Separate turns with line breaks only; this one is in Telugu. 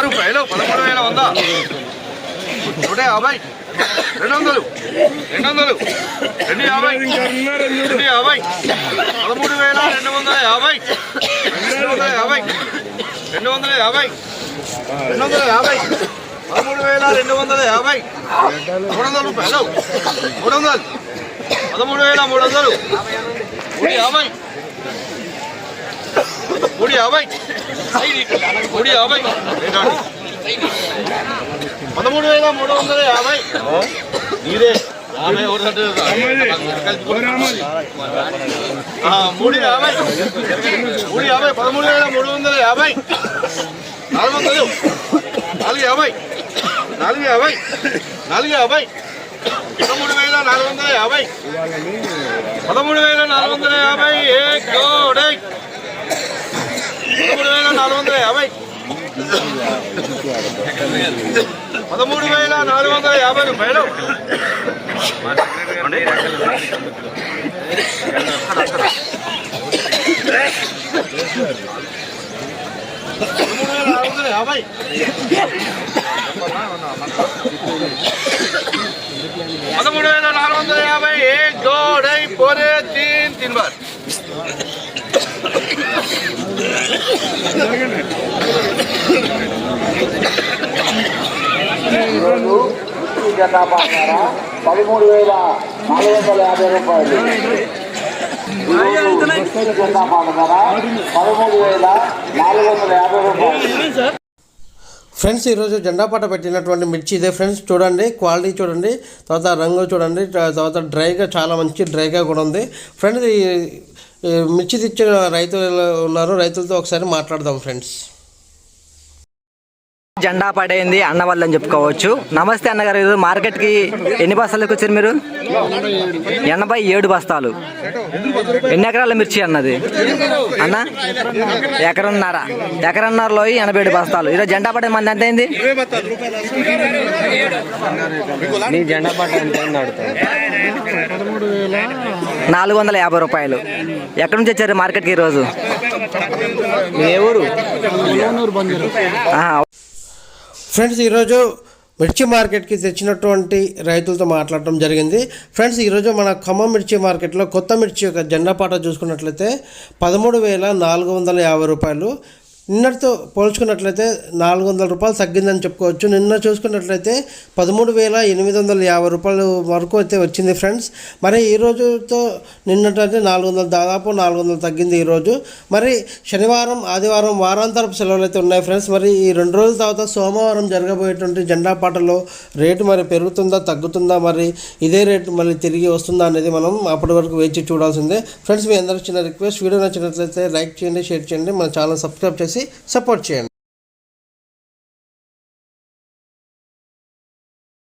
రూపాయలు 13,100 150 200 250 250 250 300 రూపాయలు 300 13,300 ఇదే 350 రూపాయలు एक दो ढाई पौने तीन बार
జనాభా 13,450 రూపాయలు. జనాభా 13,450 రూపాయలు.
ఫ్రెండ్స్ ఈరోజు జెండాపాట పెట్టినటువంటి మిర్చి ఇదే ఫ్రెండ్స్. చూడండి క్వాలిటీ చూడండి, తర్వాత రంగు చూడండి, తర్వాత డ్రైగా చాలా మంచి డ్రైగా కూడా ఉంది ఫ్రెండ్స్. ఈ మిర్చి తెచ్చిన రైతులు ఉన్నారు, రైతులతో ఒకసారి మాట్లాడదాం ఫ్రెండ్స్.
జెండా పడేయింది అన్న వాళ్ళు అని చెప్పుకోవచ్చు. నమస్తే అన్నగారు, ఈరోజు మార్కెట్కి ఎన్ని బస్తాలకు వచ్చారు మీరు? 87 బస్తాలు. ఎన్ని ఎకరాల మిర్చి అన్నది అన్న? ఎకరన్నరలో 87 బస్తాలు. ఈరోజు జెండా పడే మంది ఎంత అయింది? జెండా పడ్డ 450 రూపాయలు. ఎక్కడి నుంచి వచ్చారు మార్కెట్కి ఈరోజు? ఏ ఊరు?
ఫ్రెండ్స్ ఈరోజు మిర్చి మార్కెట్కి తెచ్చినటువంటి రైతులతో మాట్లాడటం జరిగింది ఫ్రెండ్స్. ఈరోజు మన ఖమ్మం మిర్చి మార్కెట్లో కొత్త మిర్చి యొక్క జెండాపాట చూసుకున్నట్లయితే 13,450 రూపాయలు. నిన్నటితో పోల్చుకున్నట్లయితే 400 రూపాయలు తగ్గిందని చెప్పుకోవచ్చు. నిన్న చూసుకున్నట్లయితే 13,850 రూపాయల వరకు అయితే వచ్చింది ఫ్రెండ్స్. మరి ఈ రోజుతో నిన్నటైతే 400, దాదాపు 400 తగ్గింది ఈరోజు. మరి శనివారం ఆదివారం వారాంతరపు సెలవులు అయితే ఉన్నాయి ఫ్రెండ్స్. మరి ఈ 2 రోజుల తర్వాత సోమవారం జరగబోయేటువంటి జెండాపాటలో రేటు మరి పెరుగుతుందా తగ్గుతుందా, మరి ఇదే రేటు మళ్ళీ తిరిగి వస్తుందా అనేది మనం అప్పటి వరకు వేచి చూడాల్సిందే ఫ్రెండ్స్. మీ అందరికీ చిన్న రిక్వెస్ట్, వీడియో నచ్చినట్లయితే లైక్ చేయండి, షేర్ చేయండి, మన ఛానల్ సబ్స్క్రైబ్ చేసి సపోర్ట్ చేయండి.